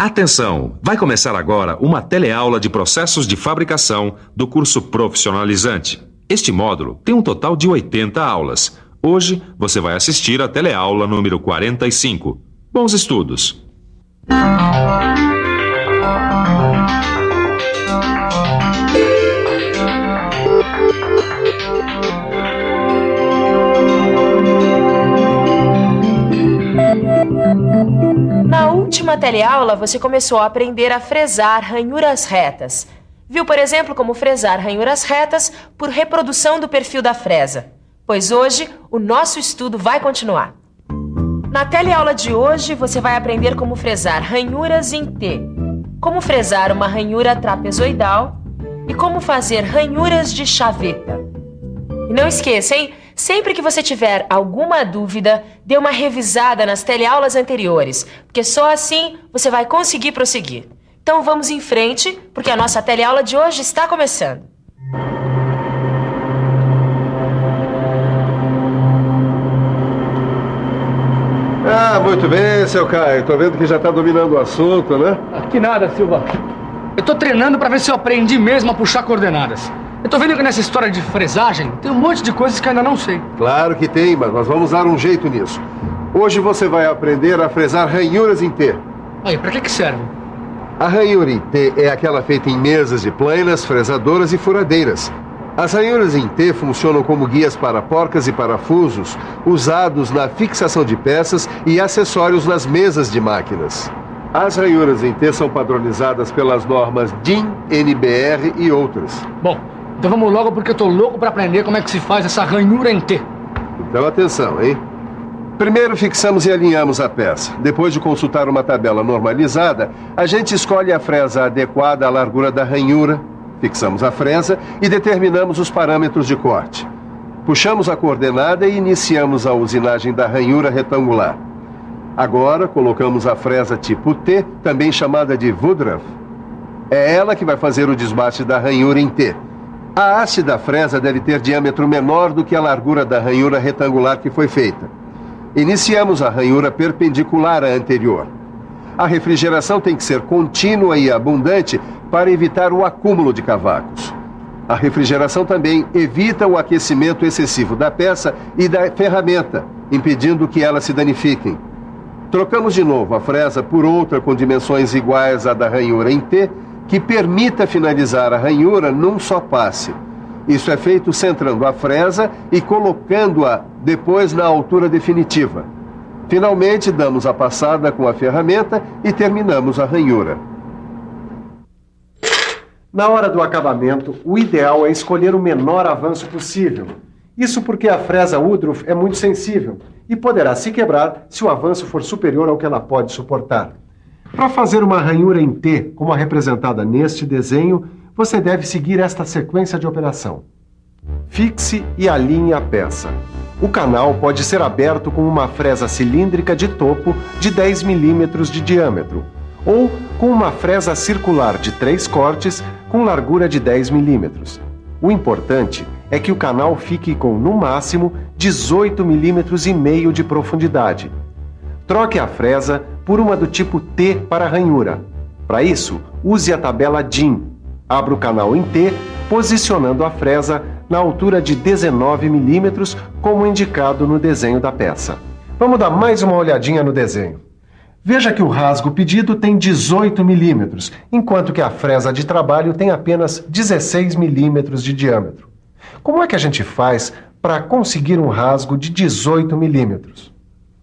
Atenção! Vai começar agora uma teleaula de processos de fabricação do curso profissionalizante. Este módulo tem um total de 80 aulas. Hoje você vai assistir a teleaula número 45. Bons estudos! Na última teleaula, você começou a aprender a fresar ranhuras retas. Viu, por exemplo, como fresar ranhuras retas por reprodução do perfil da fresa. Pois hoje, o nosso estudo vai continuar. Na teleaula de hoje, você vai aprender como fresar ranhuras em T, como fresar uma ranhura trapezoidal e como fazer ranhuras de chaveta. E não esqueça, hein? Sempre que você tiver alguma dúvida, dê uma revisada nas teleaulas anteriores, porque só assim você vai conseguir prosseguir. Então vamos em frente, porque a nossa teleaula de hoje está começando. Muito bem, seu Caio. Tô vendo que já tá dominando o assunto, né? Que nada, Silva. Eu tô treinando pra ver se eu aprendi mesmo a puxar coordenadas. Eu tô vendo que nessa história de fresagem tem um monte de coisas que eu ainda não sei. Claro que tem, mas nós vamos dar um jeito nisso. Hoje você vai aprender a fresar ranhuras em T. Aí, pra que serve? A ranhura em T é aquela feita em mesas de planas, fresadoras e furadeiras. As ranhuras em T funcionam como guias para porcas e parafusos usados na fixação de peças e acessórios nas mesas de máquinas. As ranhuras em T são padronizadas pelas normas DIN, NBR e outras. Bom, então vamos logo porque eu tô louco pra aprender como é que se faz essa ranhura em T. Então atenção, hein? Primeiro fixamos e alinhamos a peça. Depois de consultar uma tabela normalizada, a gente escolhe a fresa adequada à largura da ranhura, fixamos a fresa e determinamos os parâmetros de corte. Puxamos a coordenada e iniciamos a usinagem da ranhura retangular. Agora colocamos a fresa tipo T, também chamada de Woodruff. É ela que vai fazer o desbaste da ranhura em T. A haste da fresa deve ter diâmetro menor do que a largura da ranhura retangular que foi feita. Iniciamos a ranhura perpendicular à anterior. A refrigeração tem que ser contínua e abundante para evitar o acúmulo de cavacos. A refrigeração também evita o aquecimento excessivo da peça e da ferramenta, impedindo que elas se danifiquem. Trocamos de novo a fresa por outra com dimensões iguais à da ranhura em T, que permita finalizar a ranhura num só passe. Isso é feito centrando a fresa e colocando-a depois na altura definitiva. Finalmente, damos a passada com a ferramenta e terminamos a ranhura. Na hora do acabamento, o ideal é escolher o menor avanço possível. Isso porque a fresa Woodruff é muito sensível e poderá se quebrar se o avanço for superior ao que ela pode suportar. Para fazer uma ranhura em T, como a representada neste desenho, você deve seguir esta sequência de operação. Fixe e alinhe a peça. O canal pode ser aberto com uma fresa cilíndrica de topo de 10 milímetros de diâmetro ou com uma fresa circular de 3 cortes com largura de 10 milímetros. O importante é que o canal fique com, no máximo, 18 milímetros e meio de profundidade. Troque a fresa por uma do tipo T para ranhura. Para isso, use a tabela DIN. Abra o canal em T, posicionando a fresa na altura de 19 milímetros, como indicado no desenho da peça. Vamos dar mais uma olhadinha no desenho. Veja que o rasgo pedido tem 18 milímetros, enquanto que a fresa de trabalho tem apenas 16 milímetros de diâmetro. Como é que a gente faz para conseguir um rasgo de 18 milímetros?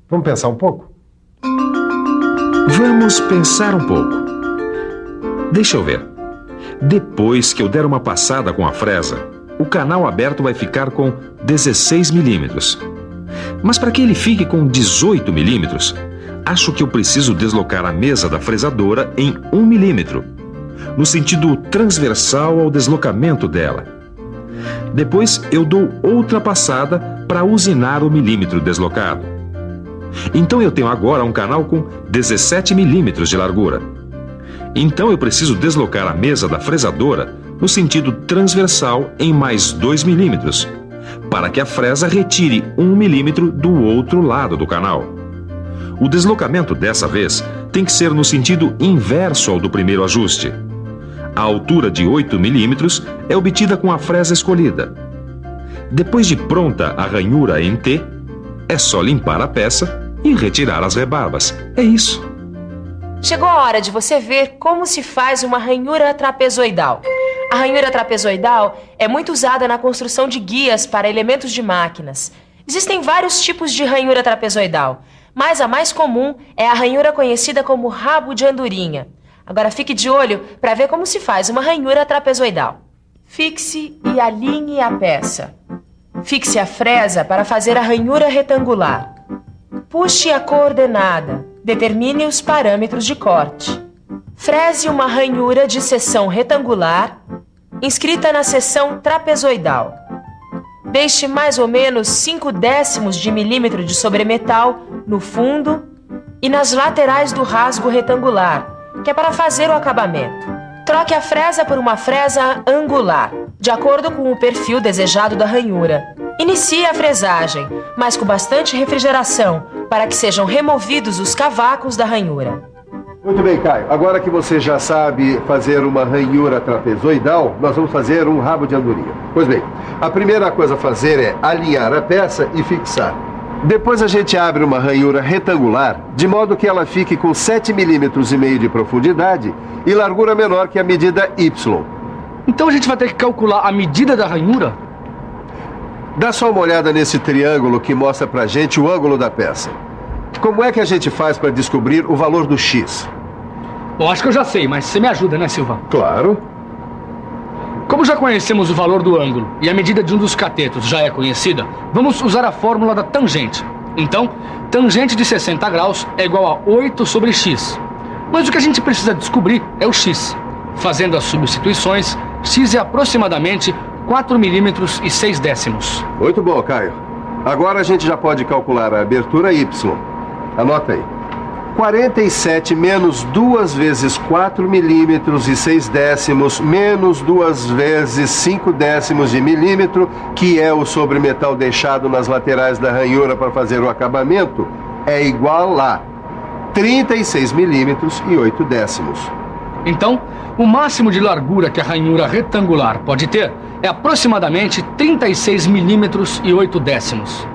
Vamos pensar um pouco? Vamos pensar um pouco. Deixa eu ver. Depois que eu der uma passada com a fresa, o canal aberto vai ficar com 16 milímetros. Mas para que ele fique com 18 milímetros, acho que eu preciso deslocar a mesa da fresadora em 1 milímetro, no sentido transversal ao deslocamento dela. Depois eu dou outra passada para usinar o milímetro deslocado. Então eu tenho agora um canal com 17 milímetros de largura. Então eu preciso deslocar a mesa da fresadora no sentido transversal em mais 2 milímetros, para que a fresa retire 1 milímetro do outro lado do canal. O deslocamento dessa vez tem que ser no sentido inverso ao do primeiro ajuste. A altura de 8 milímetros é obtida com a fresa escolhida. Depois de pronta a ranhura em T, é só limpar a peça e retirar as rebarbas. É isso. Chegou a hora de você ver como se faz uma ranhura trapezoidal. A ranhura trapezoidal é muito usada na construção de guias para elementos de máquinas. Existem vários tipos de ranhura trapezoidal, mas a mais comum é a ranhura conhecida como rabo de andorinha. Agora fique de olho para ver como se faz uma ranhura trapezoidal. Fixe e alinhe a peça. Fixe a fresa para fazer a ranhura retangular. Puxe a coordenada. Determine os parâmetros de corte. Frese uma ranhura de seção retangular, inscrita na seção trapezoidal. Deixe mais ou menos 0,5 de milímetro de sobremetal no fundo e nas laterais do rasgo retangular, que é para fazer o acabamento. Troque a fresa por uma fresa angular, de acordo com o perfil desejado da ranhura. Inicie a fresagem, mas com bastante refrigeração, para que sejam removidos os cavacos da ranhura. Muito bem, Caio. Agora que você já sabe fazer uma ranhura trapezoidal, nós vamos fazer um rabo de andorinha. Pois bem, a primeira coisa a fazer é alinhar a peça e fixar. Depois a gente abre uma ranhura retangular, de modo que ela fique com 7,5 milímetros de profundidade e largura menor que a medida Y. Então a gente vai ter que calcular a medida da ranhura? Dá só uma olhada nesse triângulo que mostra pra gente o ângulo da peça. Como é que a gente faz para descobrir o valor do X? Bom, acho que eu já sei, mas você me ajuda, né, Silva? Claro. Como já conhecemos o valor do ângulo e a medida de um dos catetos já é conhecida, vamos usar a fórmula da tangente. Então, tangente de 60 graus é igual a 8 sobre x. Mas o que a gente precisa descobrir é o x. Fazendo as substituições, x é aproximadamente 4 milímetros e 6 décimos. Muito bom, Caio. Agora a gente já pode calcular a abertura Y. Anota aí. 47 menos 2 vezes 4 milímetros e 6 décimos menos 2 vezes 5 décimos de milímetro, que é o sobremetal deixado nas laterais da ranhura para fazer o acabamento, é igual a 36 milímetros e 8 décimos. Então, o máximo de largura que a ranhura retangular pode ter é aproximadamente 36 milímetros e 8 décimos.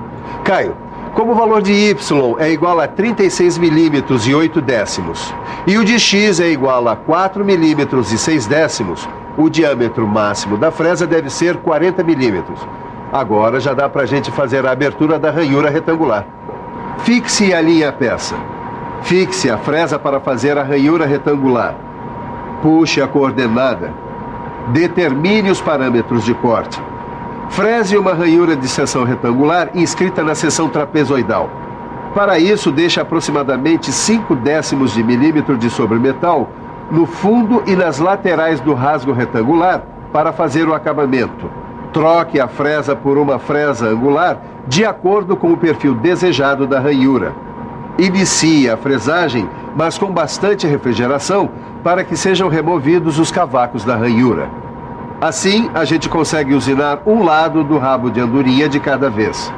Caio, como o valor de Y é igual a 36 milímetros e 8 décimos e o de X é igual a 4 milímetros e 6 décimos, o diâmetro máximo da fresa deve ser 40 milímetros. Agora já dá pra gente fazer a abertura da ranhura retangular. Fixe e alinhe a peça. Fixe a fresa para fazer a ranhura retangular. Puxe a coordenada. Determine os parâmetros de corte. Frese uma ranhura de seção retangular inscrita na seção trapezoidal. Para isso, deixe aproximadamente 5 décimos de milímetro de sobremetal no fundo e nas laterais do rasgo retangular para fazer o acabamento. Troque a fresa por uma fresa angular de acordo com o perfil desejado da ranhura. Inicie a fresagem, mas com bastante refrigeração para que sejam removidos os cavacos da ranhura. Assim, a gente consegue usinar um lado do rabo de andorinha de cada vez.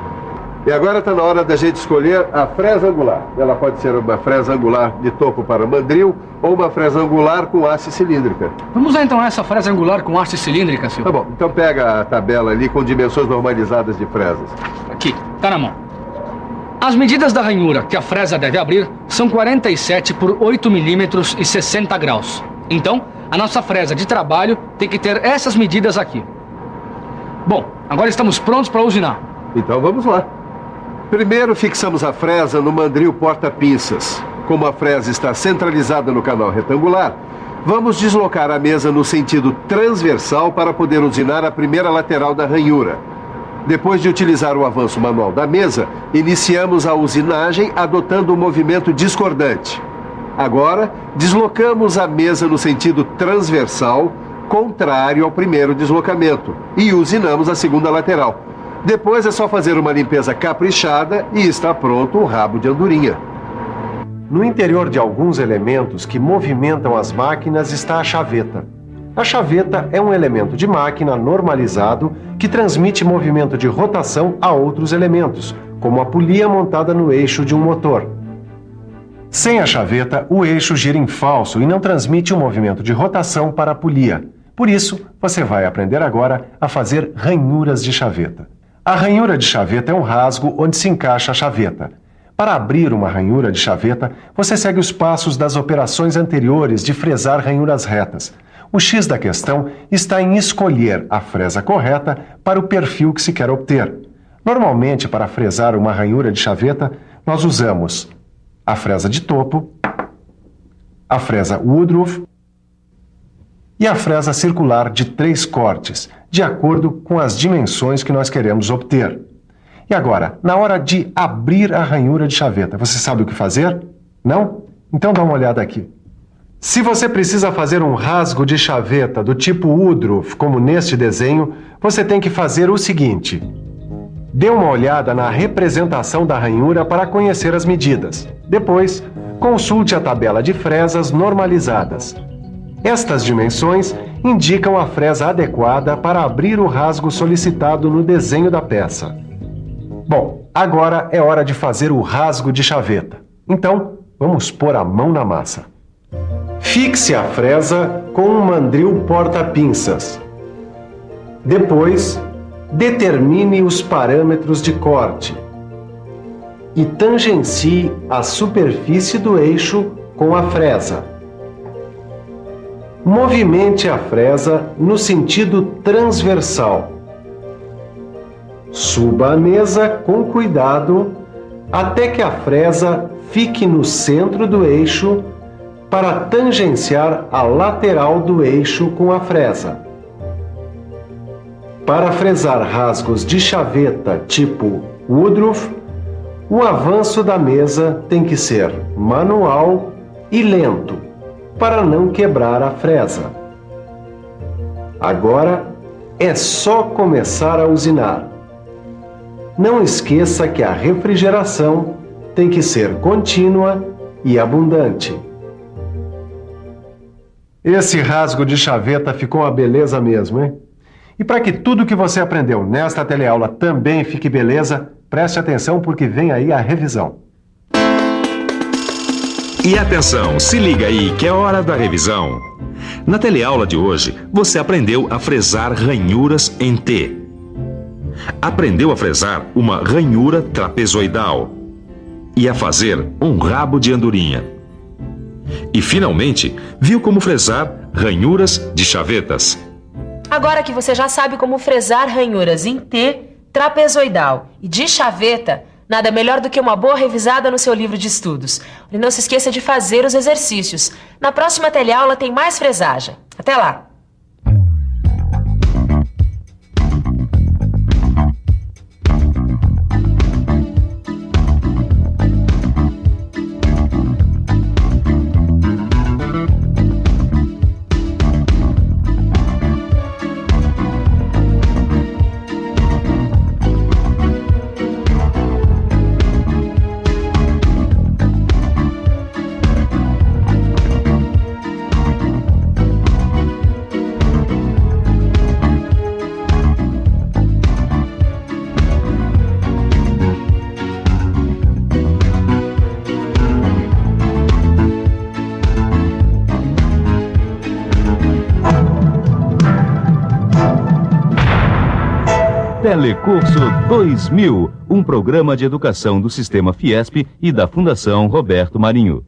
E agora está na hora da gente escolher a fresa angular. Ela pode ser uma fresa angular de topo para mandril ou uma fresa angular com haste cilíndrica. Vamos usar então essa fresa angular com haste cilíndrica, Silva? Tá bom, então pega a tabela ali com dimensões normalizadas de fresas. Aqui, tá na mão. As medidas da ranhura que a fresa deve abrir são 47 por 8 milímetros e 60 graus. Então, a nossa fresa de trabalho tem que ter essas medidas aqui. Bom, agora estamos prontos para usinar. Então vamos lá. Primeiro fixamos a fresa no mandril porta-pinças. Como a fresa está centralizada no canal retangular, vamos deslocar a mesa no sentido transversal para poder usinar a primeira lateral da ranhura. Depois de utilizar o avanço manual da mesa, iniciamos a usinagem adotando um movimento discordante. Agora, deslocamos a mesa no sentido transversal, contrário ao primeiro deslocamento, e usinamos a segunda lateral. Depois é só fazer uma limpeza caprichada e está pronto o rabo de andorinha. No interior de alguns elementos que movimentam as máquinas está a chaveta. A chaveta é um elemento de máquina normalizado que transmite movimento de rotação a outros elementos, como a polia montada no eixo de um motor. Sem a chaveta, o eixo gira em falso e não transmite um movimento de rotação para a polia. Por isso, você vai aprender agora a fazer ranhuras de chaveta. A ranhura de chaveta é um rasgo onde se encaixa a chaveta. Para abrir uma ranhura de chaveta, você segue os passos das operações anteriores de fresar ranhuras retas. O X da questão está em escolher a fresa correta para o perfil que se quer obter. Normalmente, para fresar uma ranhura de chaveta, nós usamos a fresa de topo, a fresa Woodruff e a fresa circular de 3 cortes, de acordo com as dimensões que nós queremos obter. E agora, na hora de abrir a ranhura de chaveta, você sabe o que fazer? Não? Então dá uma olhada aqui. Se você precisa fazer um rasgo de chaveta do tipo Woodruff, como neste desenho, você tem que fazer o seguinte. Dê uma olhada na representação da ranhura para conhecer as medidas. Depois, consulte a tabela de fresas normalizadas. Estas dimensões indicam a fresa adequada para abrir o rasgo solicitado no desenho da peça. Bom, agora é hora de fazer o rasgo de chaveta. Então, vamos pôr a mão na massa. Fixe a fresa com um mandril porta-pinças. Depois, determine os parâmetros de corte e tangencie a superfície do eixo com a fresa. Movimente a fresa no sentido transversal. Suba a mesa com cuidado até que a fresa fique no centro do eixo para tangenciar a lateral do eixo com a fresa. Para fresar rasgos de chaveta tipo Woodruff, o avanço da mesa tem que ser manual e lento, para não quebrar a fresa. Agora é só começar a usinar. Não esqueça que a refrigeração tem que ser contínua e abundante. Esse rasgo de chaveta ficou uma beleza mesmo, hein? E para que tudo que você aprendeu nesta teleaula também fique beleza, preste atenção porque vem aí a revisão. E atenção, se liga aí que é hora da revisão. Na teleaula de hoje, você aprendeu a fresar ranhuras em T. Aprendeu a fresar uma ranhura trapezoidal e a fazer um rabo de andorinha. E, finalmente, viu como fresar ranhuras de chavetas. Agora que você já sabe como fresar ranhuras em T, trapezoidal e de chaveta, nada melhor do que uma boa revisada no seu livro de estudos. E não se esqueça de fazer os exercícios. Na próxima teleaula tem mais fresagem. Até lá! Telecurso 2000, um programa de educação do Sistema Fiesp e da Fundação Roberto Marinho.